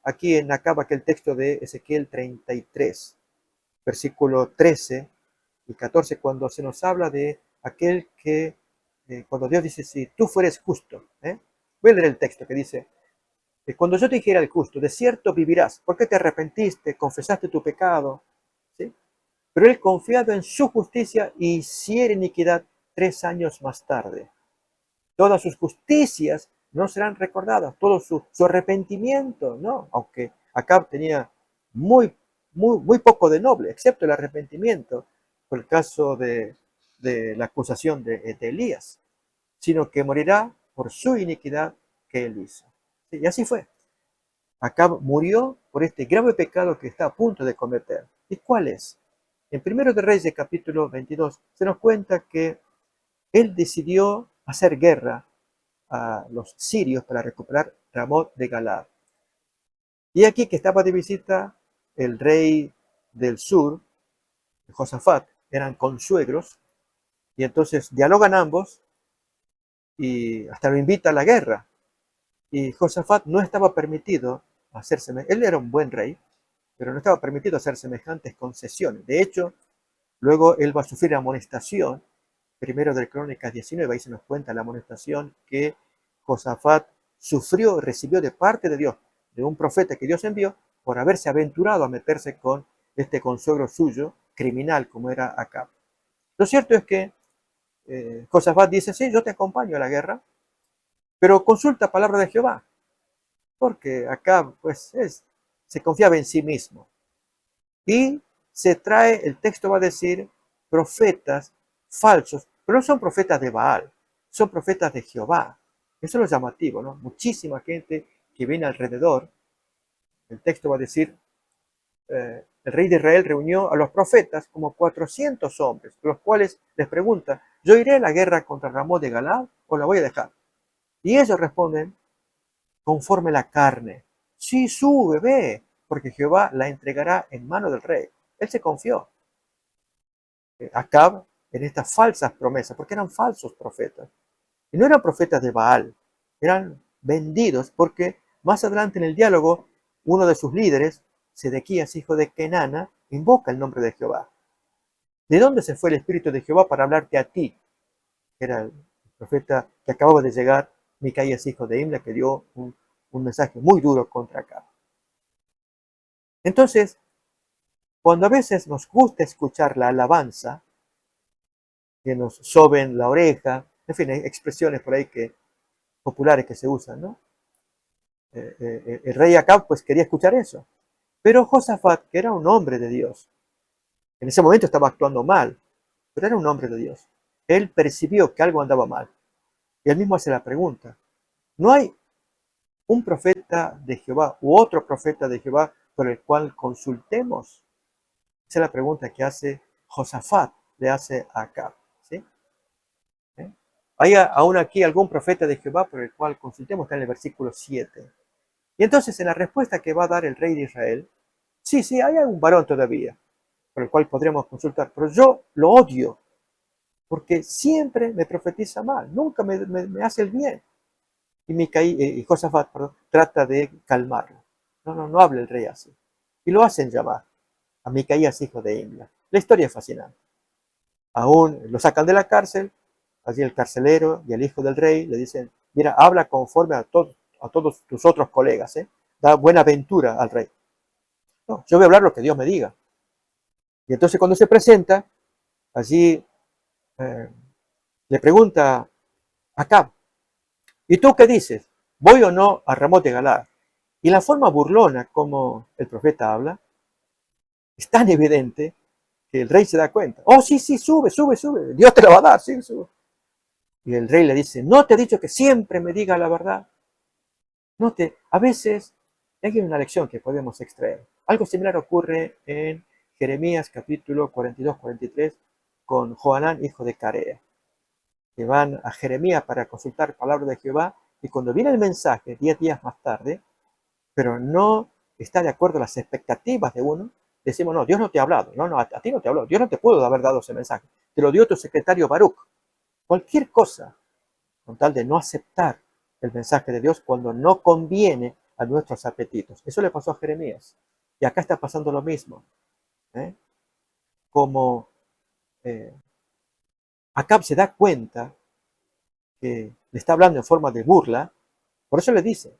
aquí en acaba aquel texto de Ezequiel 33, versículo 13 y 14, cuando se nos habla de aquel que, cuando Dios dice: si tú fueres justo, voy a leer el texto que dice: cuando yo te dijera al justo, de cierto vivirás, porque te arrepentiste, confesaste tu pecado, ¿sí? Pero él, confiado en su justicia, hiciera iniquidad 3 años más tarde. Todas sus justicias no serán recordadas, todo su arrepentimiento, ¿no? Aunque Acab tenía muy poco de noble, excepto el arrepentimiento por el caso de la acusación de Elías, sino que morirá por su iniquidad que él hizo. ¿Sí? Y así fue. Acab murió por este grave pecado que está a punto de cometer. ¿Y cuál es? En Primero de Reyes, capítulo 22, se nos cuenta que él decidió hacer guerra a los sirios para recuperar Ramot de Galad. Y aquí que estaba de visita el rey del sur, Josafat, eran consuegros, y entonces dialogan ambos y hasta lo invita a la guerra. Y Josafat no estaba permitido hacerse, él era un buen rey, pero no estaba permitido hacer semejantes concesiones. De hecho, luego él va a sufrir amonestación, primero de Crónicas 19, ahí se nos cuenta la amonestación que Josafat sufrió, recibió de parte de Dios, de un profeta que Dios envió, por haberse aventurado a meterse con este consuegro suyo, criminal como era Acab. Lo cierto es que Josafat dice: sí, yo te acompaño a la guerra, pero consulta palabra de Jehová, porque Acab pues se confiaba en sí mismo. Y se trae, el texto va a decir, profetas falsos, pero no son profetas de Baal, son profetas de Jehová. Eso es lo llamativo, ¿no? Muchísima gente que viene alrededor. El texto va a decir, el rey de Israel reunió a los profetas como 400 hombres, los cuales les pregunta: ¿yo iré a la guerra contra Ramón de Galad o la voy a dejar? Y ellos responden: conforme la carne. Sí, sube, ve, porque Jehová la entregará en mano del rey. Él se confió. Acab en estas falsas promesas, porque eran falsos profetas. Y no eran profetas de Baal, eran vendidos, porque más adelante en el diálogo, uno de sus líderes, Sedequías, hijo de Kenana, invoca el nombre de Jehová. ¿De dónde se fue el Espíritu de Jehová para hablarte a ti? Era el profeta que acababa de llegar, Micaías, hijo de Imla, que dio un mensaje muy duro contra Acab. Entonces, cuando a veces nos gusta escuchar la alabanza, que nos soben la oreja, en fin, hay expresiones por ahí populares que se usan, ¿no? El rey Acab pues quería escuchar eso. Pero Josafat, que era un hombre de Dios, en ese momento estaba actuando mal, pero era un hombre de Dios. Él percibió que algo andaba mal. Y él mismo hace la pregunta: ¿no hay un profeta de Jehová u otro profeta de Jehová por el cual consultemos? Esa es la pregunta que hace Josafat, le hace a Acab. ¿Sí? ¿Hay aún aquí algún profeta de Jehová por el cual consultemos? Está en el versículo 7. Y entonces en la respuesta que va a dar el rey de Israel, sí, hay un varón todavía por el cual podríamos consultar, pero yo lo odio, porque siempre me profetiza mal, nunca me hace el bien. Y Josafat, trata de calmarlo. No hable el rey así. y lo hacen llamar a Micaías, hijo de Imla. La historia es fascinante. Aún lo sacan de la cárcel, allí el carcelero y el hijo del rey le dicen, mira, habla conforme a todos tus otros colegas, da buena ventura al rey. No, yo voy a hablar lo que Dios me diga. Y entonces cuando se presenta, allí le pregunta a Acab, ¿y tú qué dices? ¿Voy o no a Ramot de Galaad? Y la forma burlona como el profeta habla es tan evidente que el rey se da cuenta. Oh, sí, sí, sube, sube, sube. Dios te la va a dar, sí, sube. Y el rey le dice, ¿no te he dicho que siempre me diga la verdad? A veces hay una lección que podemos extraer. Algo similar ocurre en Jeremías capítulo 42-43 con Johanán, hijo de Carea, que van a Jeremías para consultar palabra de Jehová, y cuando viene el mensaje 10 días más tarde, pero no está de acuerdo a las expectativas de uno, decimos, no, Dios no te ha hablado, no, a ti no te habló, Dios no te pudo haber dado ese mensaje, te lo dio tu secretario Baruch. Cualquier cosa, con tal de no aceptar el mensaje de Dios cuando no conviene a nuestros apetitos. Eso le pasó a Jeremías. Y acá está pasando lo mismo. ¿eh? Como Acab se da cuenta que le está hablando en forma de burla, por eso le dice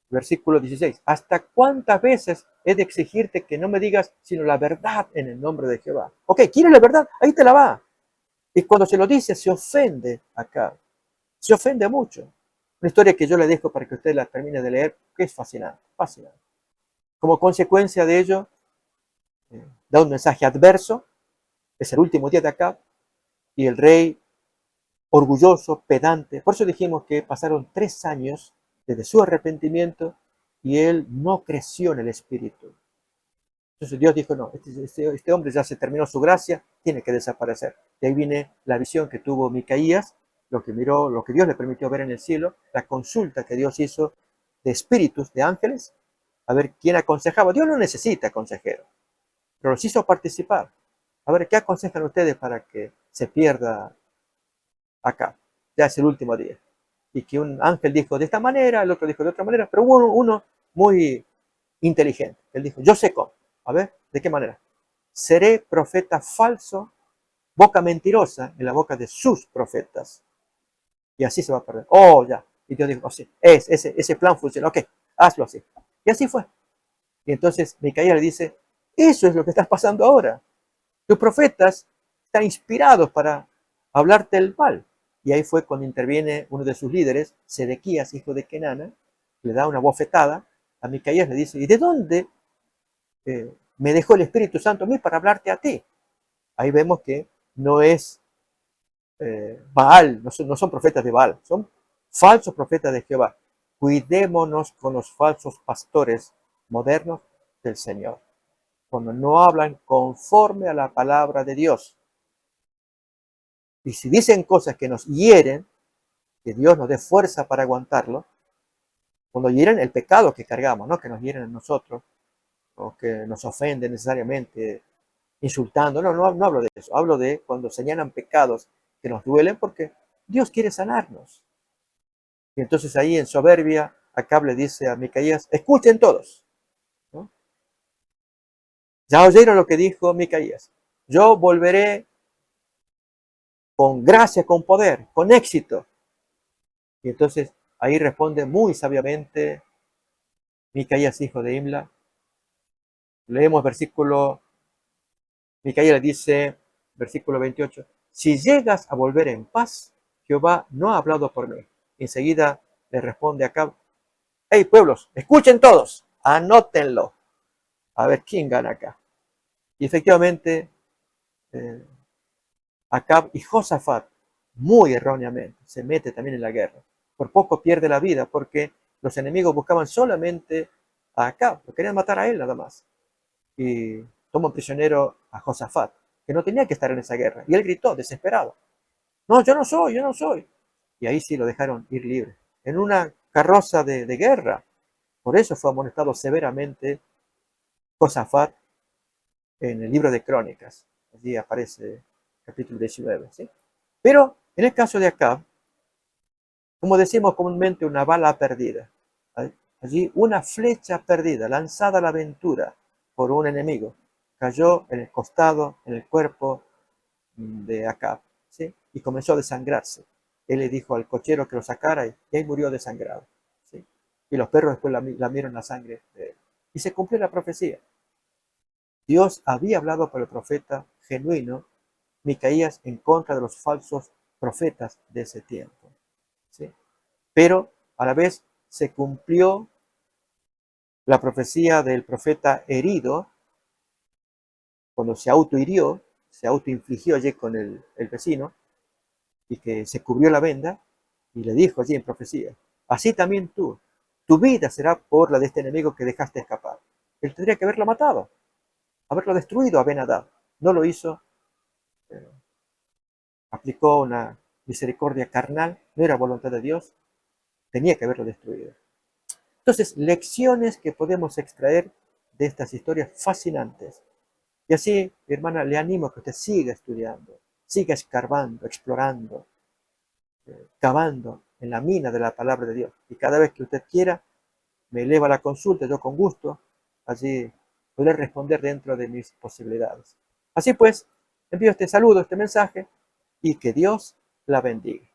versículo 16, ¿hasta cuántas veces he de exigirte que no me digas sino la verdad en el nombre de Jehová? Ok, ¿quieres la verdad? Ahí te la va. Y cuando se lo dice, se ofende Acab. Se ofende mucho. Una historia que yo le dejo para que usted la termine de leer, que es fascinante, fascinante. Como consecuencia de ello, da un mensaje adverso, es el último día de Acab, y el rey, orgulloso, pedante, por eso dijimos que pasaron 3 años desde su arrepentimiento y él no creció en el espíritu. Entonces Dios dijo, no, este hombre ya se terminó su gracia, tiene que desaparecer. De ahí viene la visión que tuvo Micaías, lo que miró, lo que Dios le permitió ver en el cielo, la consulta que Dios hizo de espíritus, de ángeles, a ver quién aconsejaba. Dios no necesita consejero, pero los hizo participar. A ver, ¿qué aconsejan ustedes para que se pierda acá? Ya es el último día. Y que un ángel dijo de esta manera, el otro dijo de otra manera, pero hubo uno muy inteligente. Él dijo, yo sé cómo. A ver, ¿de qué manera? Seré profeta falso, boca mentirosa en la boca de sus profetas. Y así se va a perder. Oh, ya. Y Dios dijo, oh, sí, ese plan funciona. Ok, hazlo así. Y así fue. Y entonces Micaías le dice, eso es lo que está pasando ahora. Tus profetas están inspirados para hablarte el mal. Y ahí fue cuando interviene uno de sus líderes, Sedequías, hijo de Kenana, le da una bofetada a Micaías, le dice, ¿y de dónde me dejó el Espíritu Santo a mí para hablarte a ti? Ahí vemos que no es Baal, no son profetas de Baal, son falsos profetas de Jehová. Cuidémonos con los falsos pastores modernos del Señor, cuando no hablan conforme a la palabra de Dios. Y si dicen cosas que nos hieren, que Dios nos dé fuerza para aguantarlo, cuando hieren el pecado que cargamos, no que nos hieren a nosotros, o que nos ofenden necesariamente, insultando, no hablo de eso, hablo de cuando señalan pecados que nos duelen porque Dios quiere sanarnos. Y entonces ahí en soberbia, Acab le dice a Micaías, escuchen todos, ¿no? Ya oyeron lo que dijo Micaías, yo volveré con gracia, con poder, con éxito. Y entonces ahí responde muy sabiamente Micaías, hijo de Imla. Leemos Micaías le dice, versículo 28, si llegas a volver en paz, Jehová no ha hablado por mí. Enseguida le responde Acab, hey pueblos, escuchen todos, anótenlo, a ver quién gana acá. Y efectivamente, eh, Acab y Josafat, muy erróneamente, se mete también en la guerra. Por poco pierde la vida porque los enemigos buscaban solamente a Acab, lo querían matar a él nada más. Y toman prisionero a Josafat, que no tenía que estar en esa guerra. Y él gritó, desesperado, no, yo no soy, yo no soy. Y ahí sí lo dejaron ir libre, en una carroza de guerra. Por eso fue amonestado severamente Josafat en el libro de Crónicas. Allí aparece capítulo 19. ¿Sí? Pero en el caso de Acab, como decimos comúnmente, una bala perdida. ¿Vale? Allí una flecha perdida, lanzada a la aventura por un enemigo, cayó en el costado, en el cuerpo de Acab, ¿sí? Y comenzó a desangrarse. Él le dijo al cochero que lo sacara y ahí murió desangrado, ¿sí? Y los perros después lamieron la sangre de él. Y se cumplió la profecía. Dios había hablado por el profeta genuino Micaías en contra de los falsos profetas de ese tiempo, ¿sí? Pero a la vez se cumplió la profecía del profeta herido cuando se autohirió, se autoinfligió allí con el vecino y que se cubrió la venda y le dijo allí en profecía, así también tú, tu vida será por la de este enemigo que dejaste escapar. Él tendría que haberlo matado, haberlo destruido a Ben-Hadad. No lo hizo, pero aplicó una misericordia carnal, no era voluntad de Dios, tenía que haberlo destruido. Entonces, lecciones que podemos extraer de estas historias fascinantes. Y así, mi hermana, le animo a que usted siga estudiando, siga escarbando, explorando, cavando en la mina de la palabra de Dios. Y cada vez que usted quiera, me eleva la consulta, yo con gusto, allí podré responder dentro de mis posibilidades. Así pues, envío este saludo, este mensaje, y que Dios la bendiga.